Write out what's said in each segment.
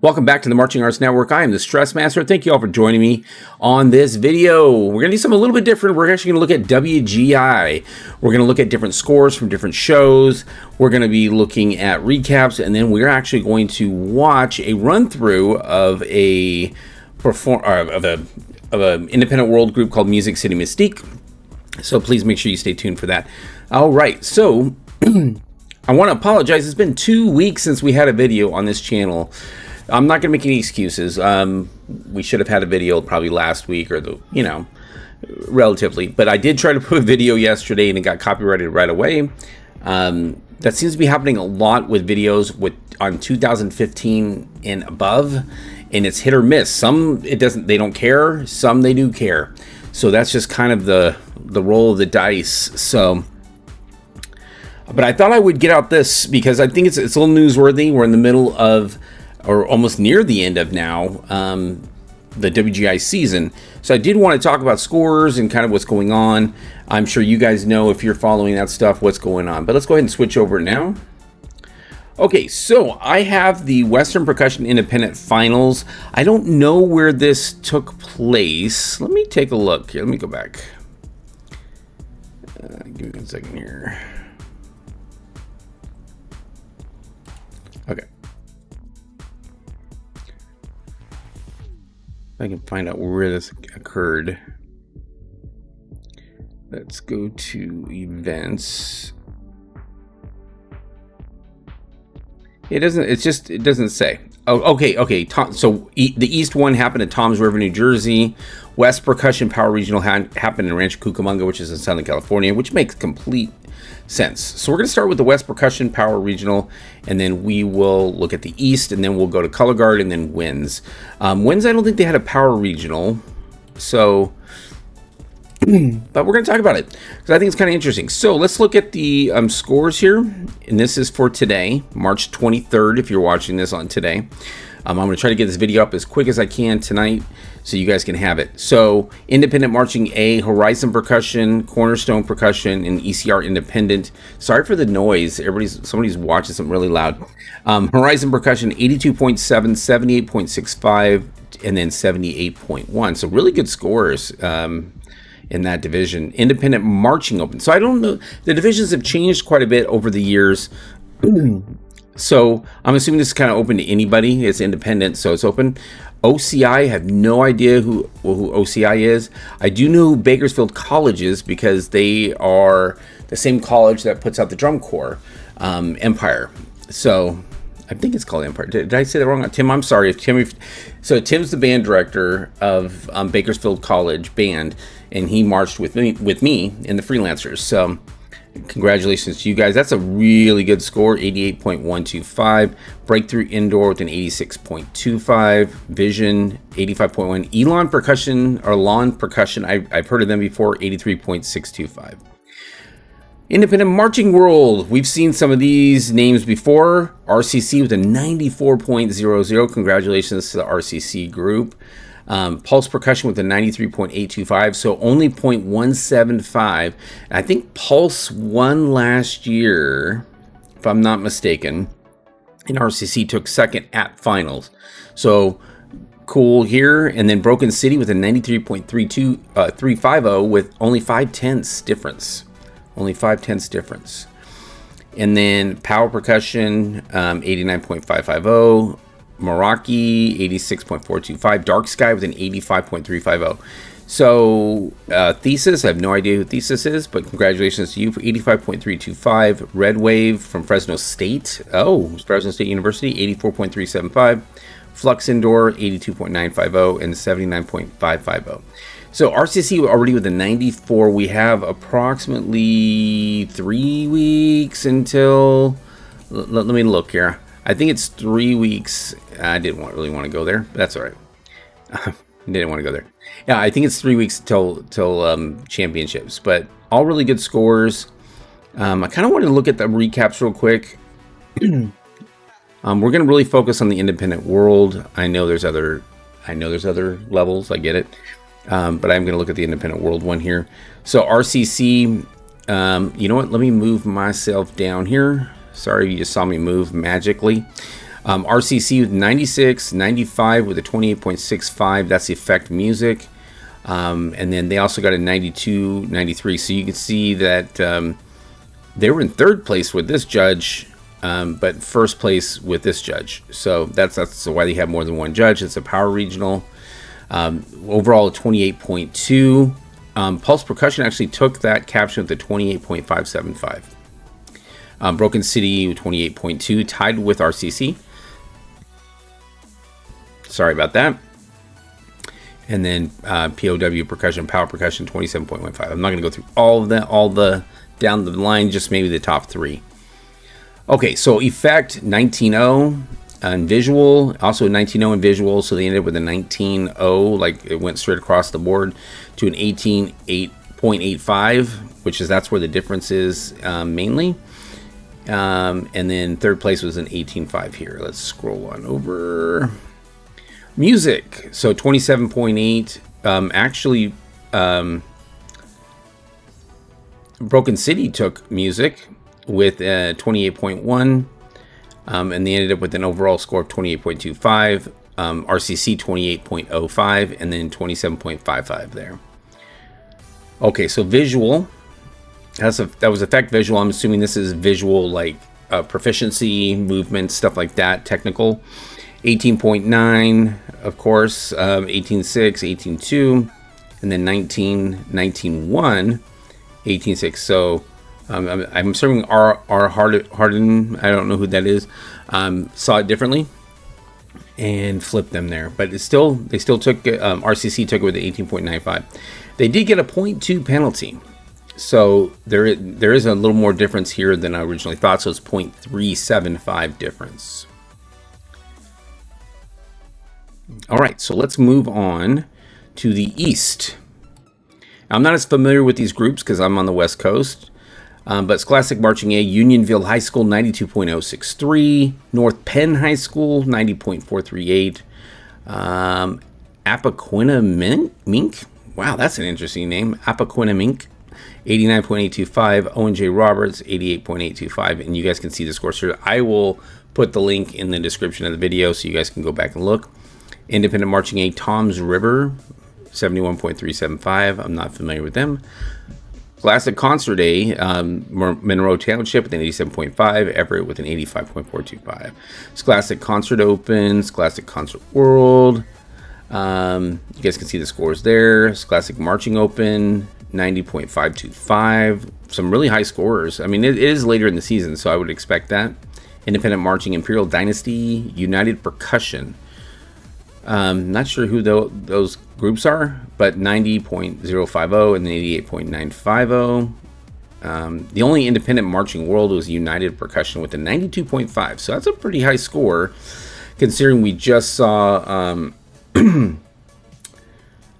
Welcome back to the Marching Arts Network. I am the Stress Master. Thank you all for joining me on this video. We're going to do something a little bit different. We're actually going to look at WGI. We're going to look at different scores from different shows. We're going to be looking at recaps, and then we're actually going to watch a run-through of an independent world group called City Mystique. So please make sure you stay tuned for that. All right, so I want to apologize. It's been 2 weeks since we had a video on this channel. I'm not going to make any excuses. We should have had a video probably last week or relatively. But I did try to put a video yesterday and it got copyrighted right away. That seems to be happening a lot with videos on 2015 and above, and it's hit or miss. Some they don't care. Some they do care. So that's just kind of the roll of the dice. So. But I thought I would get out this because I think it's a little newsworthy. We're in the middle of, or almost near the end of now, the WGI season. So I did want to talk about scores and kind of what's going on. I'm sure you guys know, if you're following that stuff, what's going on. But let's go ahead and switch over now. Okay, so I have the Western Percussion Independent Finals. I don't know where this took place. Let me take a look here. Let me go back. Give me 1 second here. Okay. I can find out where this occurred. Let's go to events. It doesn't say. Oh, okay. So the East one happened at Toms River, New Jersey. West Percussion Power Regional happened in Rancho Cucamonga, which is in Southern California, which makes complete sense. So we're going to start with the West Percussion Power Regional, and then we will look at the East, and then we'll go to Color Guard, and then Winds. Winds, I don't think they had a Power Regional, so but we're going to talk about it because I think it's kind of interesting. So let's look at the scores here, and this is for today, March 23rd, if you're watching this on today. I'm going to try to get this video up as quick as I can tonight so you guys can have it. So Independent Marching A, Horizon Percussion, Cornerstone Percussion, and ECR Independent. Sorry for the noise. Somebody's watching something really loud. Horizon Percussion 82.7, 78.65, and then 78.1. So really good scores in that division. Independent Marching Open. So I don't know. The divisions have changed quite a bit over the years. So I'm assuming this is kind of open to anybody. It's independent, so it's open. OCI, I have no idea who OCI is. I do know who Bakersfield College is because they are the same college that puts out the drum corps, Empire. So I think it's called Empire. Did I say that wrong? Tim, I'm sorry. So Tim's the band director of Bakersfield College band, and he marched with me in the Freelancers. So congratulations to you guys. That's a really good score, 88.125. Breakthrough Indoor with an 86.25. Vision, 85.1. Elon Percussion, or Lawn Percussion, I've heard of them before, 83.625. Independent Marching World, we've seen some of these names before. RCC with a 94.00. Congratulations to the RCC group. Pulse Percussion with a 93.825, so only 0.175. I think Pulse won last year, if I'm not mistaken, and RCC took second at finals. So cool here. And then Broken City with a 93.350 with only 0.5 difference. Only 0.5 difference. And then Power Percussion, 89.550. Meraki, 86.425. Dark Sky with an 85.350. So Thesis, I have no idea who Thesis is, but congratulations to you for 85.325. Red Wave from Fresno State. Oh, Fresno State University, 84.375. Flux Indoor, 82.950 and 79.550. So RCC already with a 94. We have approximately 3 weeks until. Let me look here. I think it's 3 weeks. I didn't really want to go there, but that's all right. Didn't want to go there. Yeah, I think it's 3 weeks till championships, but all really good scores. I kind of wanted to look at the recaps real quick. We're going to really focus on the independent world. I know there's other levels. I get it, but I'm going to look at the independent world one here. So RCC. You know what? Let me move myself down here. Sorry, you just saw me move magically. RCC with 96, 95 with a 28.65. That's the Effect Music. And then they also got a 92, 93. So you can see that they were in third place with this judge, but first place with this judge. So that's why they have more than one judge. It's a power regional. Overall, 28.2. Pulse Percussion actually took that caption with a 28.575. Broken City 28.2, tied with RCC. Sorry about that. And then POW Percussion, Power Percussion 27.15. I'm not going to go through all the down the line, just maybe the top three. Okay, so Effect 19.0 and Visual, also 19.0 and Visual, so they ended up with a 19.0, like it went straight across the board to an 18.85, which is that's where the difference is mainly. And then third place was an 18.5 here. Let's scroll on over. Music, so 27.8. Actually, Broken City took music with 28.1, and they ended up with an overall score of 28.25. RCC 28.05, and then 27.55 there. Okay, so Visual. That was Effect Visual. I'm assuming this is visual, like proficiency, movement, stuff like that, technical. 18.9, of course, 18.6, 18.2, and then 19, 19.1, 18.6. So I'm assuming R. Harden, I don't know who that is, saw it differently and flipped them there. But they still took RCC took it with the 18.95. They did get a 0.2 penalty. So there is a little more difference here than I originally thought. So it's 0.375 difference. All right, so let's move on to the East. I'm not as familiar with these groups because I'm on the West Coast, but Scholastic Marching A, Unionville High School, 92.063. North Penn High School, 90.438. Appaquinna Mink. Wow, that's an interesting name. Appaquinna Mink, 89.825. Owen J. Roberts, 88.825. And you guys can see the scores here. I will put the link in the description of the video so you guys can go back and look. Independent Marching A, Toms River, 71.375. I'm not familiar with them. Classic Concert A, Monroe Township with an 87.5. Everett with an 85.425. Scholastic Concert Open, Scholastic Concert World. You guys can see the scores there. Scholastic Marching Open, 90.525. Some really high scorers. I mean, it is later in the season, so I would expect that. Independent Marching Imperial Dynasty, United Percussion. Not sure who those groups are, but 90.050 and 88.950. The only independent marching world was United Percussion with a 92.5. So that's a pretty high score, considering we just saw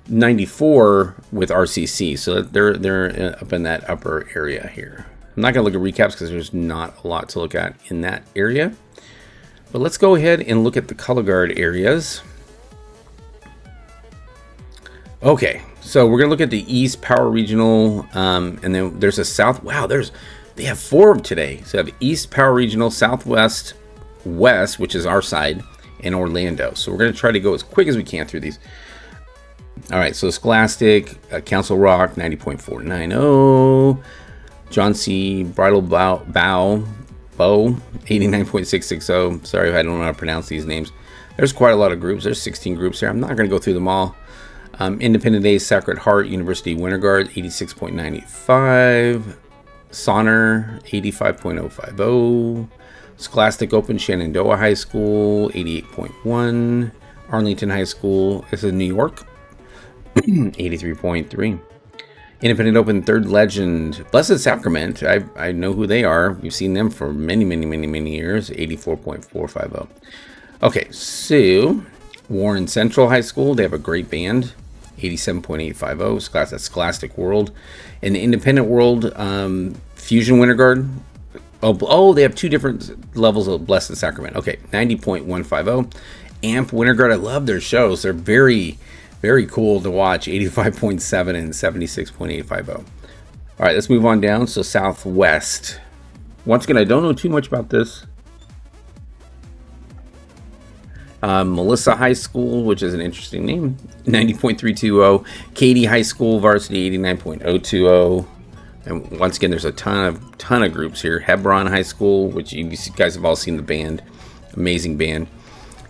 94 with RCC. So they're up in that upper area here. I'm not going to look at recaps because there's not a lot to look at in that area. But let's go ahead and look at the color guard areas. Okay, so we're gonna look at the East Power Regional, and then there's a South. Wow, they have 4 of them today. So they have East Power Regional, Southwest, West, which is our side, and Orlando. So we're gonna try to go as quick as we can through these. All right, so Scholastic, Council Rock, 90.490. John C. Bridal Bow, 89.660. Sorry if I don't know how to pronounce these names. There's quite a lot of groups. There's 16 groups here. I'm not gonna go through them all. Independent Day, Sacred Heart, University Winter Guard, 86.95. Sonner, 85.050. Scholastic Open, Shenandoah High School, 88.1. Arlington High School, this is New York, 83.3. Independent Open, Third Legend, Blessed Sacrament, I know who they are. We've seen them for many years, 84.450. Okay, so Warren Central High School, they have a great band, 87.850. That's Scholastic World. And the Independent World, Fusion Winter Guard. Oh, they have 2 different levels of Blessed Sacrament. Okay, 90.150. Amp Winter Guard, I love their shows. They're very, very cool to watch, 85.7 and 76.850. All right, let's move on down. So Southwest. Once again, I don't know too much about this. Melissa High School, which is an interesting name, 90.320. Katy High School, varsity 89.020. And once again, there's a ton of groups here. Hebron High School, which you guys have all seen the band, amazing band.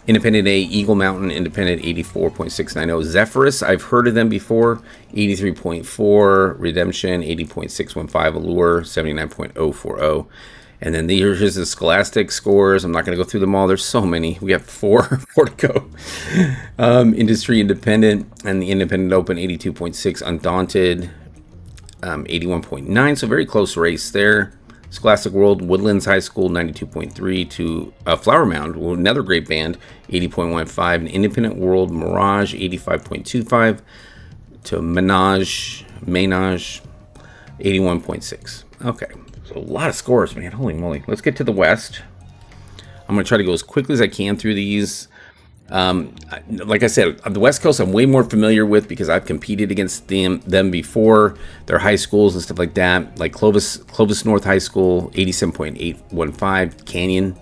Independent A, Eagle Mountain Independent 84.690. Zephyrus, I've heard of them before, 83.4. Redemption 80.615. Allure 79.040. And then here's the Scholastic scores. I'm not going to go through them all. There's so many. We have four to go. Industry Independent and the Independent Open 82.6. Undaunted 81.9. So very close race there. Scholastic World, Woodlands High School 92.3 to Flower Mound, another great band, 80.15. And Independent World Mirage 85.25 to Menage 81.6. Okay. So a lot of scores, man. Holy moly. Let's get to the West. I'm going to try to go as quickly as I can through these. Like I said, the West Coast I'm way more familiar with because I've competed against them before. Their high schools and stuff like that. Like Clovis North High School, 87.815. Canyon,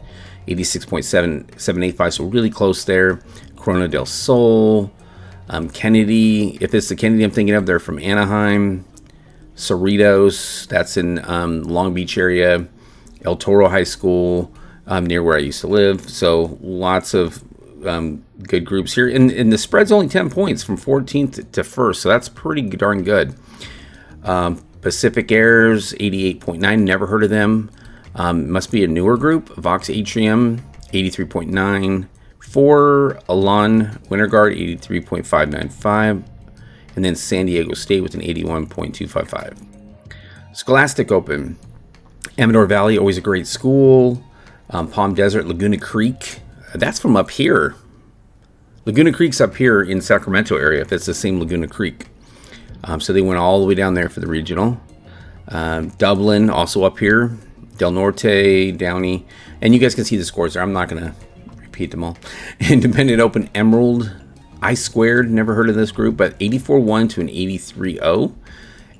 86.785. So really close there. Corona del Sol. Kennedy. If it's the Kennedy I'm thinking of, they're from Anaheim. Cerritos, that's in Long Beach area. El Toro High School, near where I used to live. So lots of good groups here. And the spread's only 10 points from 14th to 1st. So that's pretty darn good. Pacific Airs, 88.9. Never heard of them. Must be a newer group. Vox Atrium, 83.9. 4 Alon Winterguard, 83.595. And then San Diego State with an 81.255. Scholastic Open. Amador Valley, always a great school. Palm Desert, Laguna Creek. That's from up here. Laguna Creek's up here in Sacramento area, if it's the same Laguna Creek. So they went all the way down there for the regional. Dublin, also up here. Del Norte, Downey. And you guys can see the scores there. I'm not going to repeat them all. Independent Open Emerald. I Squared, never heard of this group, but 84-1 to an 83-0.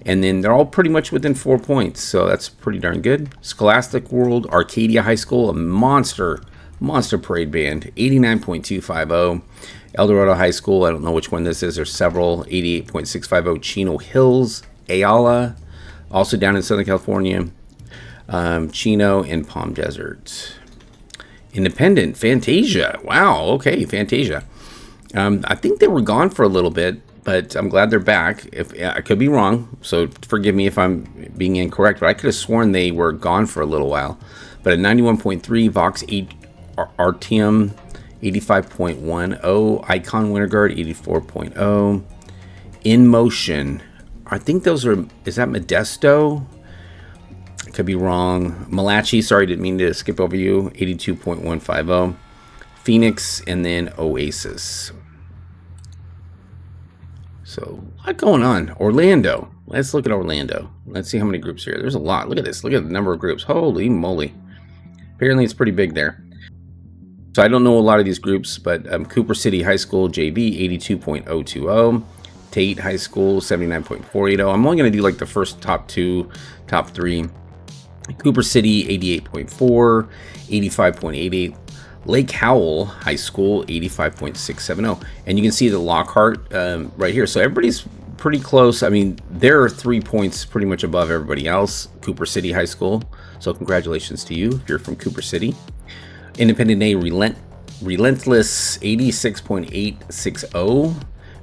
And then they're all pretty much within 4 points, so that's pretty darn good. Scholastic World, Arcadia High School, a monster parade band, 89.250. El Dorado High School, I don't know which one this is, there's several, 88.650. Chino Hills, Ayala, also down in Southern California. Chino and Palm Desert. Independent, Fantasia, wow, okay, Fantasia. I think they were gone for a little bit, but I'm glad they're back. I could be wrong, so forgive me if I'm being incorrect, but I could have sworn they were gone for a little while. But at 91.3, Vox Artium, 85.10, Icon Winterguard, 84.0. In Motion, I think those are, is that Modesto? I could be wrong. Malachi, sorry, didn't mean to skip over you, 82.150. Phoenix, and then Oasis. So, a lot going on. Orlando. Let's look at Orlando. Let's see how many groups here. There's a lot. Look at this. Look at the number of groups. Holy moly. Apparently, it's pretty big there. So, I don't know a lot of these groups, but Cooper City High School, JV, 82.020. Tate High School, 79.480. I'm only going to do like the first top 3. Cooper City, 88.4, 85.88. Lake Howell High School, 85.670. And you can see the Lockhart right here. So everybody's pretty close. I mean, they're 3 points pretty much above everybody else. Cooper City High School. So congratulations to you if you're from Cooper City. Independent A, Relentless, 86.860.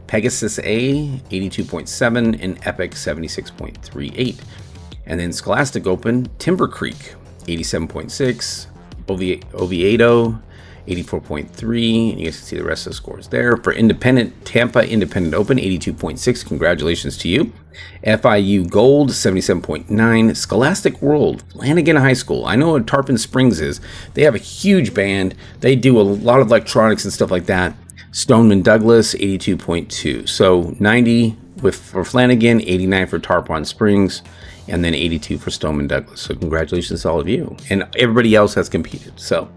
Pegasus A, 82.7. And Epic, 76.38. And then Scholastic Open, Timber Creek, 87.6. Oviedo, 84.3. And you guys can see the rest of the scores there. For Independent, Tampa Independent Open, 82.6. Congratulations to you. FIU Gold, 77.9. Scholastic World, Flanagan High School. I know what Tarpon Springs is. They have a huge band. They do a lot of electronics and stuff like that. Stoneman Douglas, 82.2. So 90 for Flanagan, 89 for Tarpon Springs, and then 82 for Stoneman Douglas. So congratulations to all of you. And everybody else has competed. So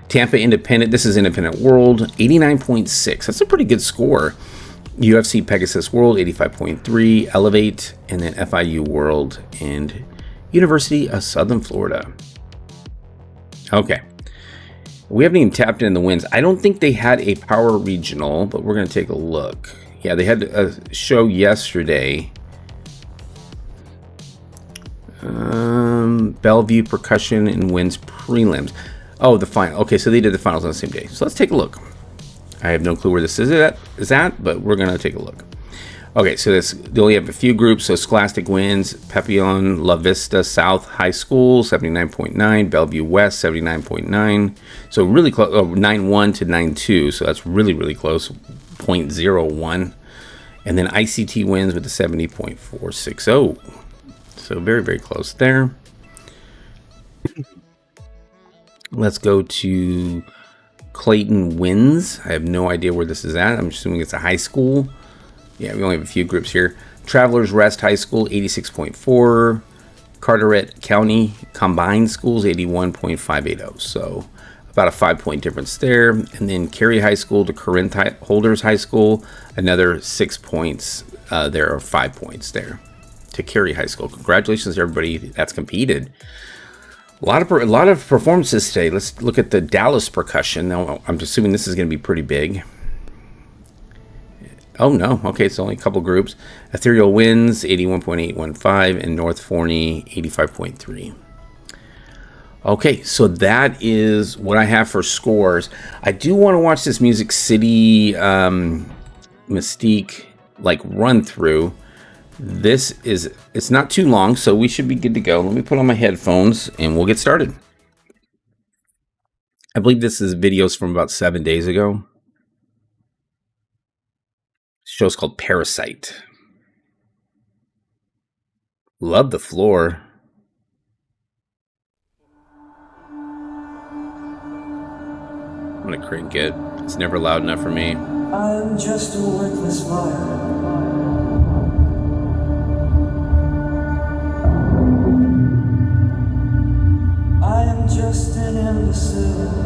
Tampa Independent, this is Independent World, 89.6. That's a pretty good score. UFC Pegasus World, 85.3. Elevate, and then FIU World and University of Southern Florida. Okay. We haven't even tapped in the wins. I don't think they had a power regional, but we're going to take a look. Yeah, they had a show yesterday. Bellevue Percussion and Winds prelims. Oh, the final. Okay, so they did the finals on the same day. So let's take a look. I have no clue where this is at, but we're going to take a look. Okay, so they only have a few groups. So Scholastic Winds, Papillon, La Vista South High School, 79.9, Bellevue West, 79.9. So really close, 9.1 to 9.2. So that's really, really close, 0.01. And then ICT Winds with the 70.460. So very, very close there. Let's go to Clayton Winds. I have no idea where this is at. I'm assuming it's a high school. Yeah, we only have a few groups here. Travelers Rest High School, 86.4. Carteret County Combined Schools, 81.580. So about a 5-point difference there. And then Cary High School to Corinth Holders High School, another 6 points. There are 5 points there to Cary High School. Congratulations to everybody that's competed. A lot of performances today. Let's look at the Dallas Percussion. Now, I'm assuming this is going to be pretty big. Oh, no. Okay, it's only a couple groups. Ethereal Winds, 81.815, and North Forney, 85.3. Okay, so that is what I have for scores. I do want to watch this Music City Mystique run through. It's not too long, so we should be good to go. Let me put on my headphones and we'll get started. I believe this is videos from about 7 days ago. The show's called Parasite. Love the floor. I'm gonna crank it. It's never loud enough for me. I'm just a worthless liar. I am just an imbecile.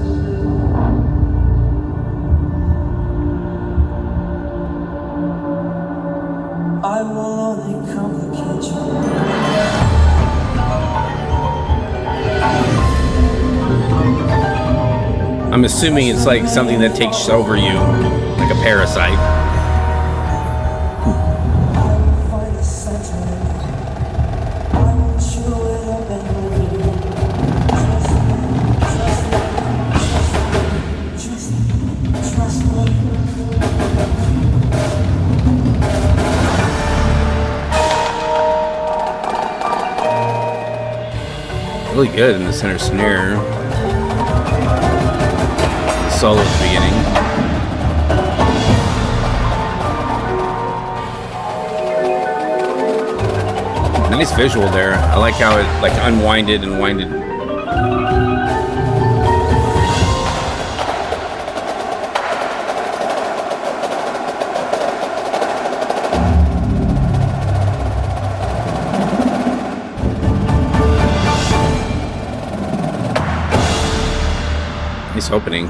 I will only complicate you. I'm assuming it's like something that takes over you, like a parasite. Really good in the center snare. Solo at the beginning. Nice visual there. I like how it unwinded and winded. Nice opening.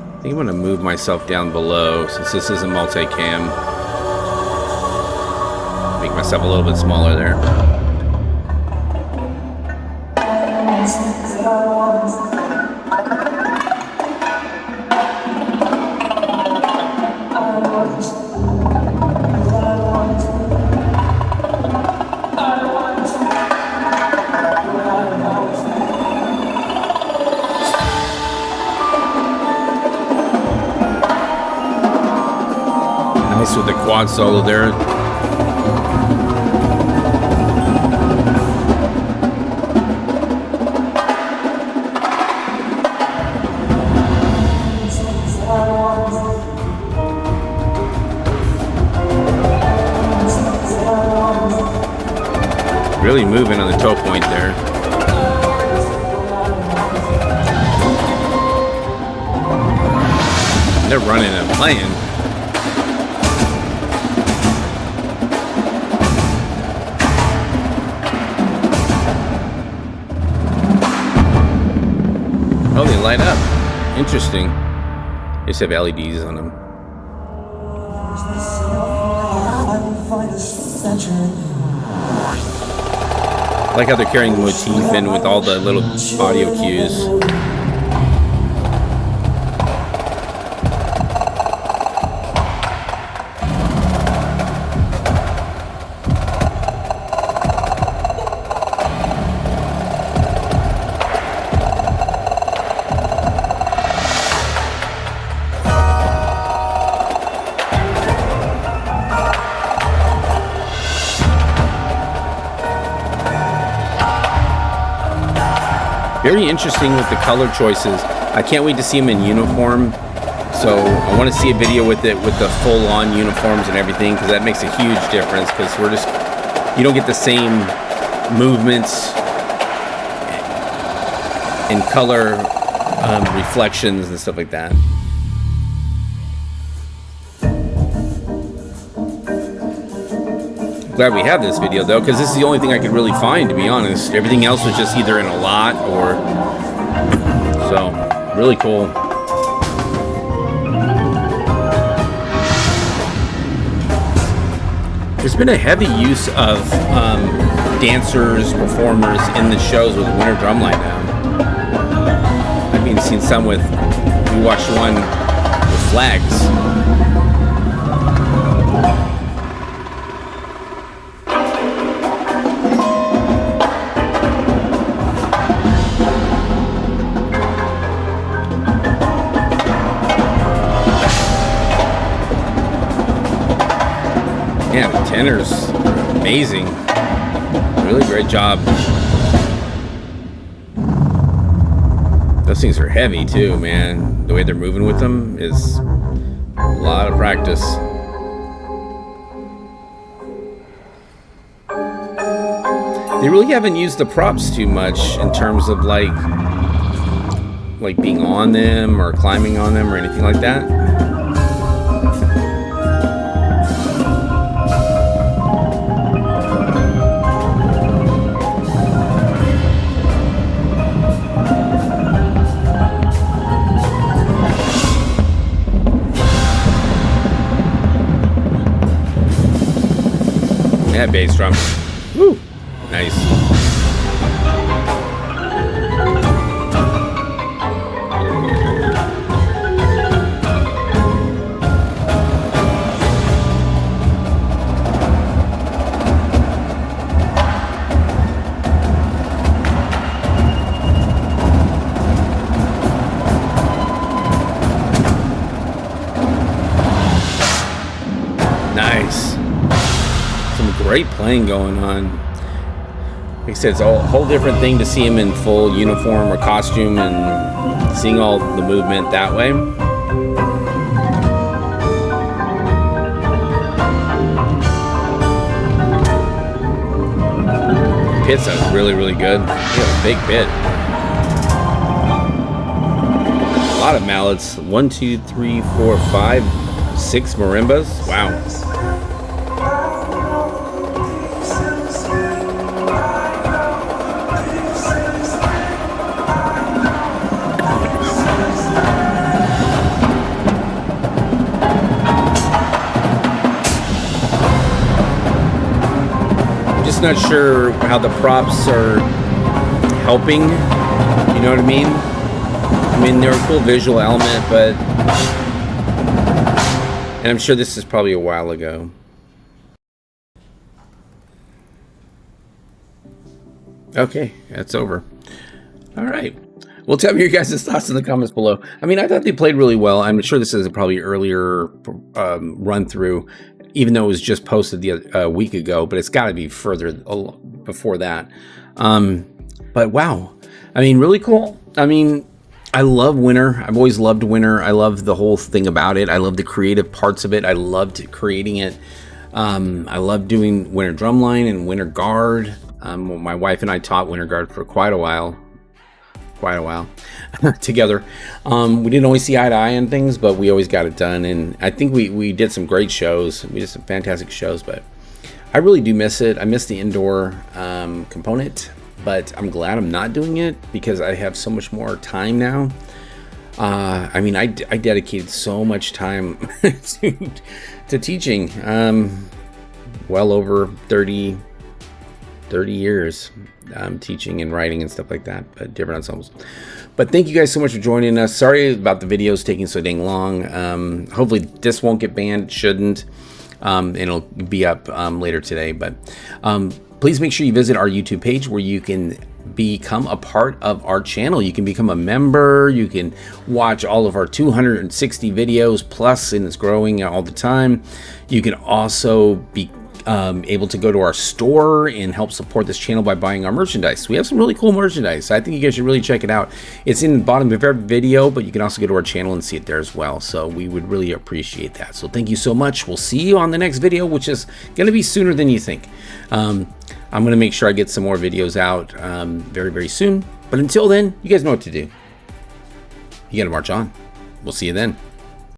I think I'm going to move myself down below since this is a multicam. Make myself a little bit smaller there. Nice with the quad solo there. Really moving on the toe point there. They're running and playing. Oh, they light up. Interesting. They just have LEDs on them. like how they're carrying the motif in with all the little audio cues. Very interesting with the color choices. I can't wait to see them in uniform. So I want to see a video with it with the full-on uniforms and everything, because that makes a huge difference. Because you don't get the same movements and color reflections and stuff like that. Glad we have this video though, because this is the only thing I could really find, to be honest. Everything else was just either in a lot or so. Really cool. There's been a heavy use of dancers, performers in the shows with Winter Drumline now. I've even seen some we watched one with flags. Yeah, the tenors, amazing. Really great job. Those things are heavy too, man. The way they're moving with them is a lot of practice. They really haven't used the props too much in terms of like being on them or climbing on them or anything like that. Yeah, bass drum. Woo! Nice. Nice. Some great playing going on. Like I said, it's a whole different thing to see him in full uniform or costume and seeing all the movement that way. Pit sounds really, really good. Yeah, big pit. A lot of mallets. 1, 2, 3, 4, 5, 6 marimbas. Wow. Not sure how the props are helping, you know what I mean? I mean, they're a cool visual element, but, and I'm sure this is probably a while ago. Okay, that's over. All right. Well, tell me your guys' thoughts in the comments below. I mean, I thought they played really well. I'm sure this is a probably earlier run through, even though it was just posted a week ago, but it's got to be further before that. But wow, I mean, really cool. I mean, I love Winter. I've always loved Winter. I love the whole thing about it. I love the creative parts of it. I loved creating it. I love doing Winter Drumline and Winter Guard. My wife and I taught Winter Guard for quite a while together. We didn't always see eye to eye on things, but we always got it done, and I think we did some great shows. We did some fantastic shows, but I really do miss it. I miss the indoor component, but I'm glad I'm not doing it because I have so much more time now. I mean, I dedicated so much time to teaching, well over 30 30 years teaching and writing and stuff like that, but different ensembles. But thank you guys so much for joining us. Sorry about the videos taking so dang long. Hopefully this won't get banned. It shouldn't. And it'll be up later today. But please make sure you visit our YouTube page where you can become a part of our channel. You can become a member. You can watch all of our 260 videos plus, and it's growing all the time. You can also be able to go to our store and help support this channel by buying our merchandise. We have some really cool merchandise. I think you guys should really check it out. It's in the bottom of every video, but you can also go to our channel and see it there as well. So we would really appreciate that. So thank you so much. We'll see you on the next video, which is going to be sooner than you think. I'm going to make sure I get some more videos out very, very soon. But until then, you guys know what to do. You got to march on. We'll see you then.